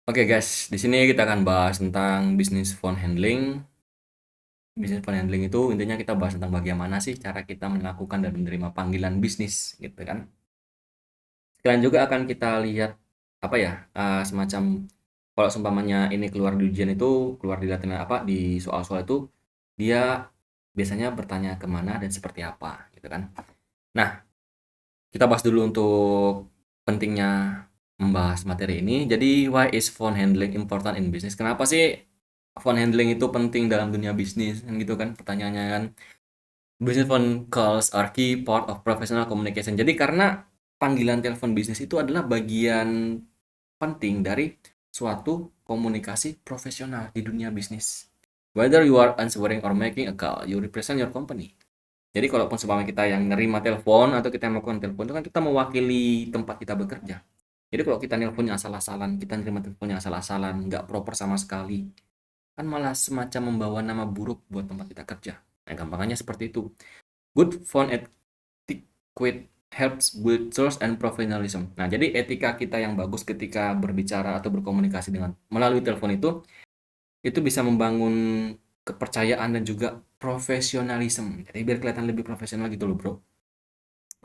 Oke guys, di sini kita akan bahas tentang bisnis phone handling. Bisnis phone handling itu intinya kita bahas tentang bagaimana sih cara kita melakukan dan menerima panggilan bisnis gitu kan. Sekalian juga akan kita lihat apa ya, semacam kalau seumpamanya ini keluar di ujian itu, keluar di latihan apa, di soal-soal itu, dia biasanya bertanya kemana dan seperti apa gitu kan. Nah, kita bahas dulu untuk pentingnya membahas materi ini. Jadi, why is phone handling important in business? Kenapa sih phone handling itu penting dalam dunia bisnis? Kan gitu kan pertanyaannya kan. Business phone calls are key part of professional communication. Jadi karena panggilan telepon bisnis itu adalah bagian penting dari suatu komunikasi profesional di dunia bisnis. Whether you are answering or making a call, you represent your company. Jadi kalaupun seumpama kita yang nerima telepon atau kita yang melakukan telepon itu kan kita mewakili tempat kita bekerja. Jadi kalau kita nelponnya asal-asalan, kita nerima teleponnya asal-asalan, nggak proper sama sekali, kan malah semacam membawa nama buruk buat tempat kita kerja. Nah, gampangannya seperti itu. Good phone etiquette helps build trust and professionalism. Nah, jadi etika kita yang bagus ketika berbicara atau berkomunikasi dengan melalui telepon itu bisa membangun kepercayaan dan juga profesionalisme. Jadi biar kelihatan lebih profesional gitu loh, Bro.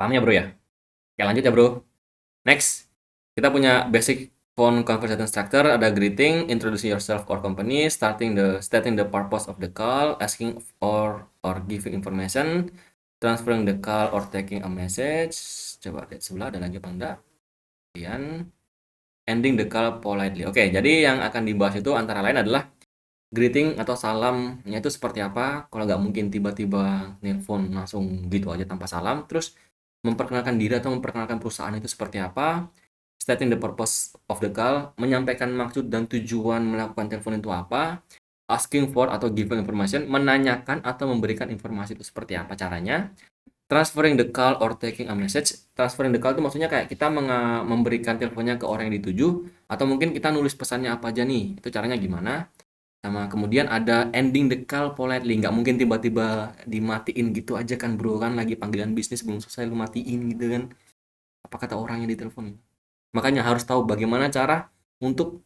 Paham ya, Bro ya? Oke, lanjut ya, Bro. Next, kita punya basic phone conversation structure, ada greeting, introducing yourself or company, stating the purpose of the call, asking or giving information, transferring the call or taking a message. Coba lihat sebelah ada lagi apa enggak. Kemudian ending the call politely. Oke, jadi yang akan dibahas itu antara lain adalah greeting atau salamnya itu seperti apa. Kalau nggak mungkin tiba-tiba nelpon langsung gitu aja tanpa salam. Terus memperkenalkan diri atau memperkenalkan perusahaan itu seperti apa. Stating the purpose of the call, menyampaikan maksud dan tujuan melakukan telepon itu apa. Asking for atau giving information, menanyakan atau memberikan informasi itu seperti apa caranya. Transferring the call or taking a message. Transferring the call itu maksudnya kayak kita memberikan teleponnya ke orang yang dituju, atau mungkin kita nulis pesannya apa aja nih, itu caranya gimana. Sama kemudian ada ending the call politely, nggak mungkin tiba-tiba dimatiin gitu aja kan bro, kan lagi panggilan bisnis belum selesai lu matiin gitu kan, apa kata orang yang ditelepon. Makanya harus tahu bagaimana cara untuk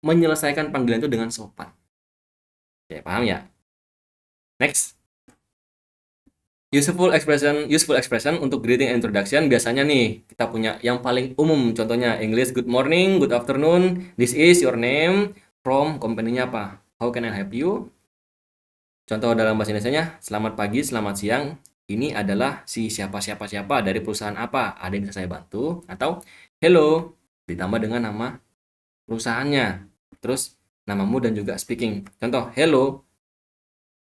menyelesaikan panggilan itu dengan sopan. Oke, paham ya? Next. Useful expression untuk greeting and introduction biasanya nih kita punya yang paling umum, contohnya English good morning, good afternoon, this is your name, from company-nya apa, how can I help you. Contoh dalam bahasa Indonesianya, selamat pagi, selamat siang, ini adalah si siapa dari perusahaan apa, ada yang bisa saya bantu, atau hello ditambah dengan nama perusahaannya, terus namamu dan juga speaking. Contoh, hello,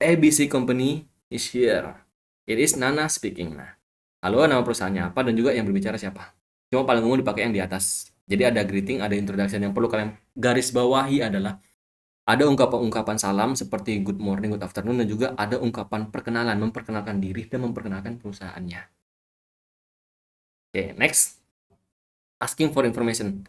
ABC Company is here. It is Nana speaking. Nah, halo, nama perusahaannya apa dan juga yang berbicara siapa. Cuma paling umum dipakai yang di atas. Jadi ada greeting, ada introduction. Yang perlu kalian garis bawahi adalah ada ungkapan-ungkapan salam seperti good morning, good afternoon, dan juga ada ungkapan perkenalan, memperkenalkan diri dan memperkenalkan perusahaannya. Oke, next. Asking for information.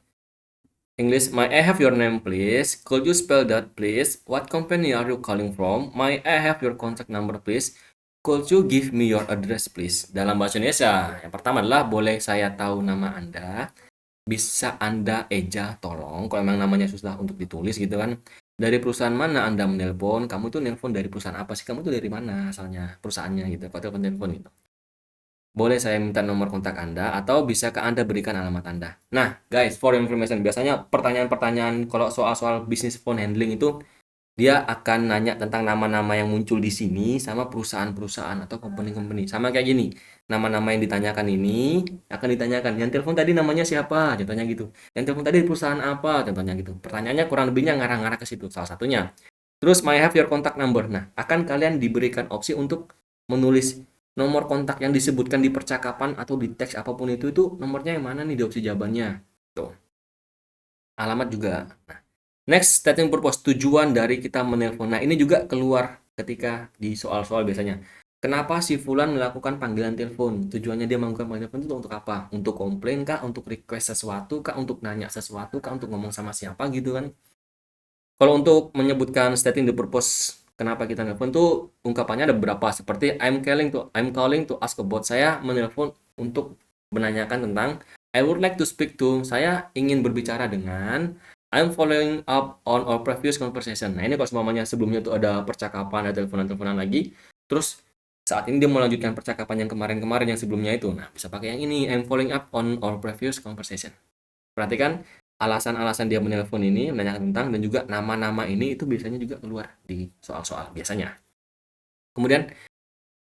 English, may I have your name please? Could you spell that please? What company are you calling from? May I have your contact number please? Could you give me your address please? Dalam bahasa Indonesia, yang pertama adalah boleh saya tahu nama Anda? Bisa Anda eja tolong, kalau memang namanya susah untuk ditulis gitu kan. Dari perusahaan mana Anda menelpon? Kamu tuh nelpon dari perusahaan apa sih? Kamu tuh dari mana asalnya perusahaannya gitu? Kalau telepon gitu. Boleh saya minta nomor kontak Anda atau bisakah Anda berikan alamat Anda? Nah, guys, for information, biasanya pertanyaan-pertanyaan kalau soal-soal bisnis phone handling itu dia akan nanya tentang nama-nama yang muncul di sini sama perusahaan-perusahaan atau company-company. Sama kayak gini. Nama-nama yang ditanyakan ini akan ditanyakan, yang telepon tadi namanya siapa? Contohnya gitu. Yang telepon tadi perusahaan apa? Contohnya gitu. Pertanyaannya kurang lebihnya ngarah-ngarah ke situ salah satunya. Terus may I have your contact number. Nah, akan kalian diberikan opsi untuk menulis nomor kontak yang disebutkan di percakapan atau di teks apapun itu nomornya yang mana nih di opsi jawabannya. Tuh. Alamat juga. Nah, next, stating purpose, tujuan dari kita menelpon. Nah, ini juga keluar ketika di soal-soal biasanya. Kenapa si Fulan melakukan panggilan telepon? Tujuannya dia melakukan panggilan telepon itu untuk apa? Untuk komplain kah? Untuk request sesuatu kah? Untuk nanya sesuatu kah? Untuk ngomong sama siapa gitu kan? Kalau untuk menyebutkan stating the purpose kenapa kita nelpon tuh ungkapannya ada beberapa seperti I'm calling to ask about. Saya menelpon untuk menanyakan tentang, I would like to speak to, saya ingin berbicara dengan I'm following up on our previous conversation. Nah, ini kalau semuanya sebelumnya tuh ada percakapan, ada teleponan-teleponan lagi, terus saat ini dia melanjutkan percakapan yang kemarin-kemarin yang sebelumnya itu. Nah, bisa pakai yang ini, I'm following up on our previous conversation. Perhatikan alasan-alasan dia menelpon ini, menanyakan tentang, dan juga nama-nama ini itu biasanya juga keluar di soal-soal biasanya. Kemudian,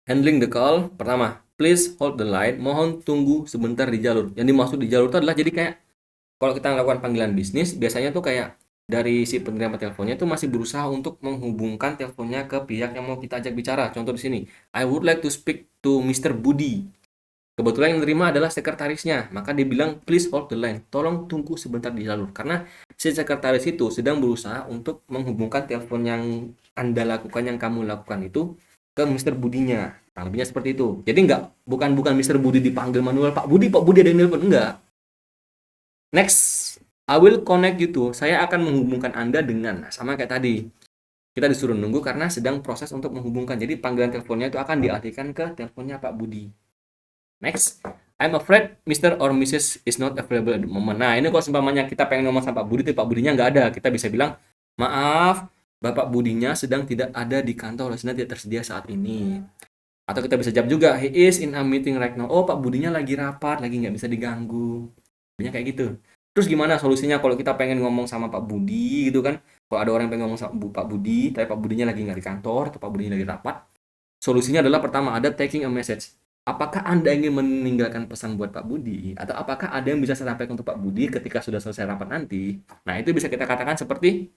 handling the call, pertama, please hold the line, mohon tunggu sebentar di jalur. Yang dimaksud di jalur itu adalah jadi kayak kalau kita melakukan panggilan bisnis, biasanya tuh kayak dari si penerima teleponnya tuh masih berusaha untuk menghubungkan teleponnya ke pihak yang mau kita ajak bicara. Contoh di sini, I would like to speak to Mr. Budi. Kebetulan yang menerima adalah sekretarisnya, maka dia bilang, please hold the line, tolong tunggu sebentar di jalur. Karena si sekretaris itu sedang berusaha untuk menghubungkan telepon yang Anda lakukan, yang kamu lakukan itu ke Mr. Budinya. Nah, lebihnya seperti itu. Jadi bukan Mr. Budi dipanggil manual, Pak Budi ada yang nelpon, enggak. Next, I will connect you to. Saya akan menghubungkan Anda dengan, sama kayak tadi. Kita disuruh nunggu karena sedang proses untuk menghubungkan. Jadi panggilan teleponnya itu akan dialihkan ke teleponnya Pak Budi. Next, I'm afraid Mr. or Mrs. is not available at the moment. Nah, ini kalau seumpamanya kita pengen ngomong sama Pak Budi, tapi Pak Budinya nggak ada. Kita bisa bilang, maaf, Bapak Budinya sedang tidak ada di kantor, sedang tidak tersedia saat ini. Atau kita bisa jawab juga, he is in a meeting right now. Oh, Pak Budinya lagi rapat, lagi nggak bisa diganggu. Banyak kayak gitu. Terus gimana solusinya kalau kita pengen ngomong sama Pak Budi gitu kan? Kalau ada orang yang pengen ngomong sama Pak Budi, tapi Pak Budinya lagi nggak di kantor, atau Pak Budinya lagi rapat. Solusinya adalah pertama, ada taking a message. Apakah Anda ingin meninggalkan pesan buat Pak Budi? Atau apakah ada yang bisa saya sampaikan untuk Pak Budi ketika sudah selesai rapat nanti? Nah, itu bisa kita katakan seperti,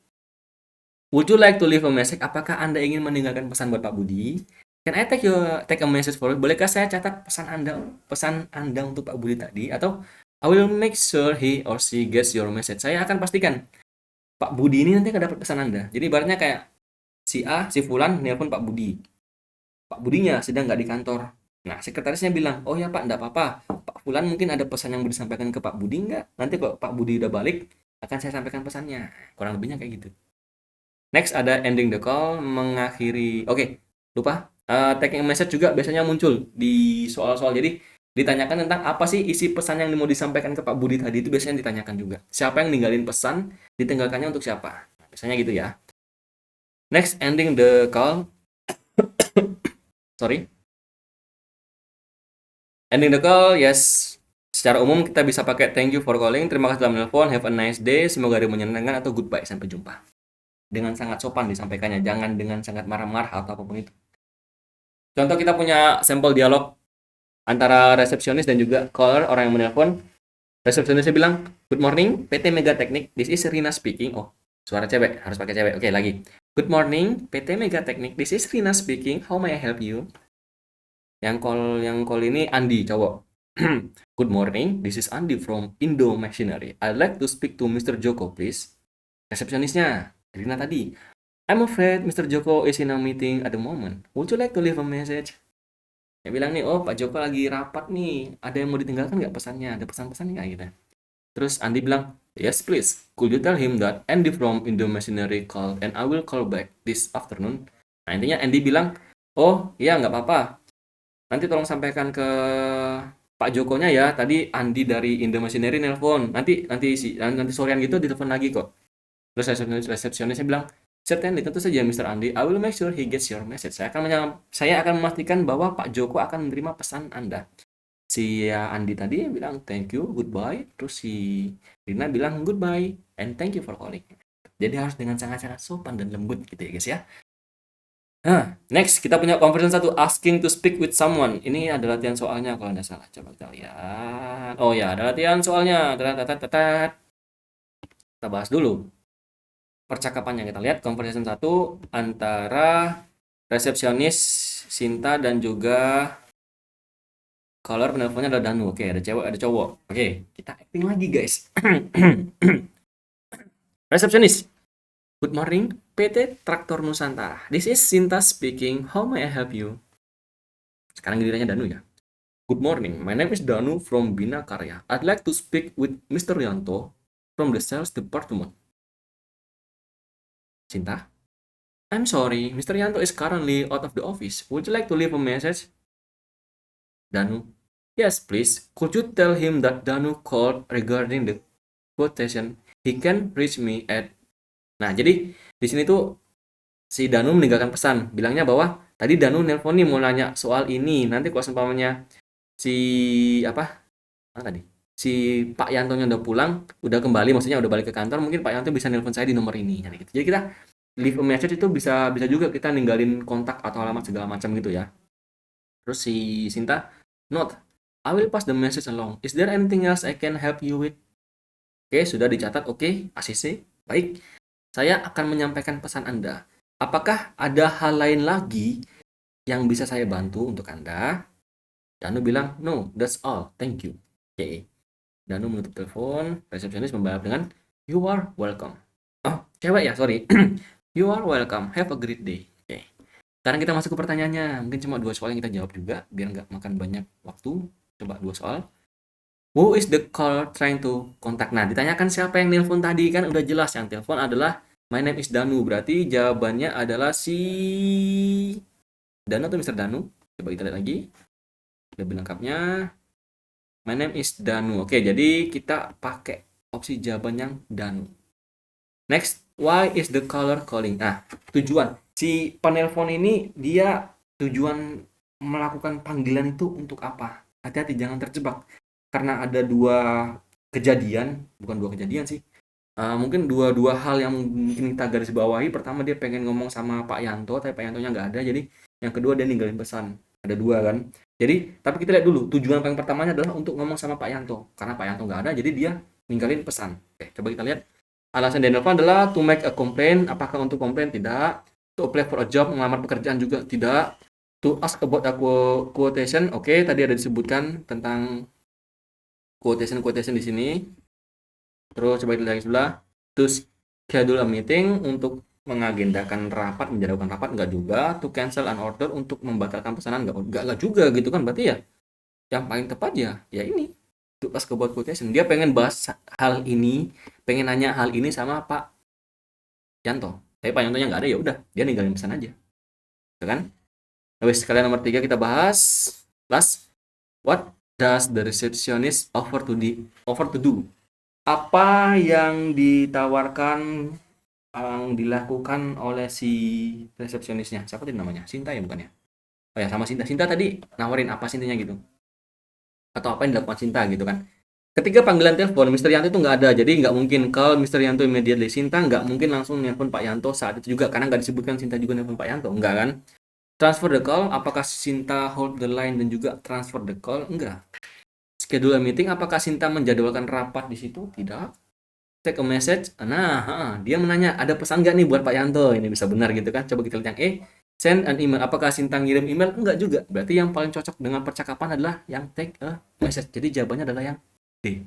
would you like to leave a message? Apakah Anda ingin meninggalkan pesan buat Pak Budi? Can I take a message for you? Bolehkah saya catat pesan Anda untuk Pak Budi tadi? Atau I will make sure he or she gets your message. Saya akan pastikan Pak Budi ini nanti akan dapat pesan Anda. Jadi ibaratnya kayak si A, si Fulan nelpon Pak Budi. Pak Budinya sedang nggak di kantor. Nah, sekretarisnya bilang, oh ya Pak, nggak apa-apa. Pak Fulan mungkin ada pesan yang mau disampaikan ke Pak Budi nggak? Nanti kalau Pak Budi udah balik, akan saya sampaikan pesannya. Kurang lebihnya kayak gitu. Next ada ending the call, mengakhiri. Oke, lupa. Taking a message juga biasanya muncul di soal-soal. Jadi ditanyakan tentang apa sih isi pesan yang mau disampaikan ke Pak Budi tadi, itu biasanya ditanyakan juga. Siapa yang ninggalin pesan, ditinggalkannya untuk siapa. Nah, biasanya gitu ya. Next, ending the call. Sorry. Ending the call, yes. Secara umum kita bisa pakai thank you for calling, terima kasih telah menelpon, have a nice day, semoga hari menyenangkan, atau goodbye, sampai jumpa. Dengan sangat sopan disampaikannya, jangan dengan sangat marah-marah atau apapun itu. Contoh, kita punya sampel dialog antara resepsionis dan juga caller, orang yang menelpon. Resepsionisnya bilang, good morning, PT Mega Teknik, this is Rina speaking. Oh, suara cewek, harus pakai cewek. Oke, lagi. Good morning, PT Mega Teknik, this is Rina speaking, how may I help you? Yang call ini Andi, cowok. Good morning, this is Andi from Indo Machinery. I'd like to speak to Mr. Joko, please. Resepsionisnya, Rina tadi. I'm afraid Mr. Joko is in a meeting at the moment. Would you like to leave a message? Dia bilang nih, oh Pak Joko lagi rapat nih. Ada yang mau ditinggalkan nggak pesannya? Ada pesan-pesan nggak gitu? Terus Andi bilang, yes please. Could you tell him that Andy from Indo Machinery called and I will call back this afternoon? Nah, intinya Andy bilang, oh iya nggak apa-apa. Nanti tolong sampaikan ke Pak Jokonya ya. Tadi Andi dari Indo Machinery nelpon. Nanti sorean gitu ditelepon lagi kok. Terus resepsionisnya bilang, certainly, tentu saja Mr. Andi. I will make sure he gets your message. Saya akan memastikan bahwa Pak Joko akan menerima pesan Anda. Si Andi tadi bilang thank you, goodbye. Terus si Rina bilang goodbye and thank you for calling. Jadi harus dengan sangat-sangat sopan dan lembut gitu ya guys ya. Next, kita punya conversation 1, asking to speak with someone. Ini ada latihan soalnya kalau tidak salah. Coba kita lihat. Oh ya, ada latihan soalnya. Kita bahas dulu percakapannya. Kita lihat conversation 1 antara resepsionis Sinta dan juga caller penelponnya adalah Danu. Oke, ada cewek, ada cowok. Oke, kita acting lagi guys. Resepsionis. Good morning, PT Traktor Nusantara. This is Sinta speaking. How may I help you? Sekarang gilirannya Danu ya. Good morning, my name is Danu from Bina Karya. I'd like to speak with Mr. Yanto from the sales department. Sinta. I'm sorry, Mr. Yanto is currently out of the office. Would you like to leave a message? Danu. Yes, please. Could you tell him that Danu called regarding the quotation he can reach me at. Nah, jadi di sini tuh si Danu meninggalkan pesan, bilangnya bahwa tadi Danu nelpon nih mau nanya soal ini. Nanti kalau seumpamanya si apa? Tadi si Pak Yantonya udah pulang, udah kembali, maksudnya udah balik ke kantor, mungkin Pak Yanto bisa nelpon saya di nomor ini. Jadi kita leave a message itu bisa bisa juga kita ninggalin kontak atau alamat segala macam gitu ya. Terus si Sinta, note, I will pass the message along. Is there anything else I can help you with? Oke, sudah dicatat. Oke, ACC. Baik, saya akan menyampaikan pesan Anda. Apakah ada hal lain lagi yang bisa saya bantu untuk Anda? Danu bilang, no, that's all. Thank you. Oke. Danu menutup telepon. Resepsionis membalas dengan, you are welcome. Oh, cewek ya, sorry. You are welcome. Have a great day. Oke. Sekarang kita masuk ke pertanyaannya. Mungkin cuma 2 soal yang kita jawab juga, biar nggak makan banyak waktu. Coba 2 soal. Who is the caller trying to contact? Nah, ditanyakan siapa yang nelpon tadi, kan udah jelas yang telepon adalah my name is Danu. Berarti jawabannya adalah si Danu atau Mr. Danu. Coba kita lihat lagi. Lebih lengkapnya. My name is Danu. Oke, jadi kita pakai opsi jawaban yang Danu. Next, why is the caller calling? Nah, tujuan. Si penelpon ini dia tujuan melakukan panggilan itu untuk apa? Hati-hati jangan terjebak. Karena ada 2 kejadian, bukan 2 kejadian sih. Mungkin dua hal yang mungkin kita garis bawahi. Pertama dia pengen ngomong sama Pak Yanto, tapi Pak Yantonya nggak ada. Jadi yang kedua dia ninggalin pesan. Ada 2 kan. Jadi, tapi kita lihat dulu. Tujuan paling pertamanya adalah untuk ngomong sama Pak Yanto. Karena Pak Yanto nggak ada, jadi dia ninggalin pesan. Oke, coba kita lihat. Alasan dia nelfon adalah to make a complaint. Apakah untuk komplain? Tidak. To apply for a job, melamar pekerjaan juga tidak. To ask about a quotation. Oke, tadi ada disebutkan tentang quotation di sini. Terus coba kita lihat sebelah. To schedule a meeting, untuk mengagendakan rapat, menjadwalkan rapat, enggak juga. To cancel an order, untuk membatalkan pesanan, enggak juga gitu kan. Berarti ya yang paling tepat ya ini. To ask about quotation. Dia pengen bahas hal ini, pengen nanya hal ini sama Pak Yanto. Tapi Pak Yantonya nggak ada, ya udah dia ninggalin pesan aja. Ya kan? Wes, sekalian nomor 3 kita bahas. Last, what does the receptionist offer to do? Apa yang ditawarkan, yang dilakukan oleh si resepsionisnya? Siapa tadi namanya? Sinta ya bukan ya? Oh ya, sama Sinta. Sinta tadi nawarin apa Sintanya gitu? Atau apa yang dilakukan Sinta gitu kan? Ketika panggilan telepon, Mr. Yanto itu nggak ada, jadi nggak mungkin call Mr. Yanto immediately. Sinta nggak mungkin langsung nelpon Pak Yanto saat itu juga, karena nggak disebutkan Sinta juga nelpon Pak Yanto, enggak kan? Transfer the call, apakah Sinta hold the line dan juga transfer the call? Enggak. Schedule a meeting, apakah Sinta menjadwalkan rapat di situ? Tidak. Take a message, nah, dia menanya, ada pesan nggak nih buat Pak Yanto? Ini bisa benar gitu kan? Coba kita lihat yang E. Send an email, apakah Sinta ngirim email? Enggak juga. Berarti yang paling cocok dengan percakapan adalah yang take a message. Jadi jawabannya adalah yang D.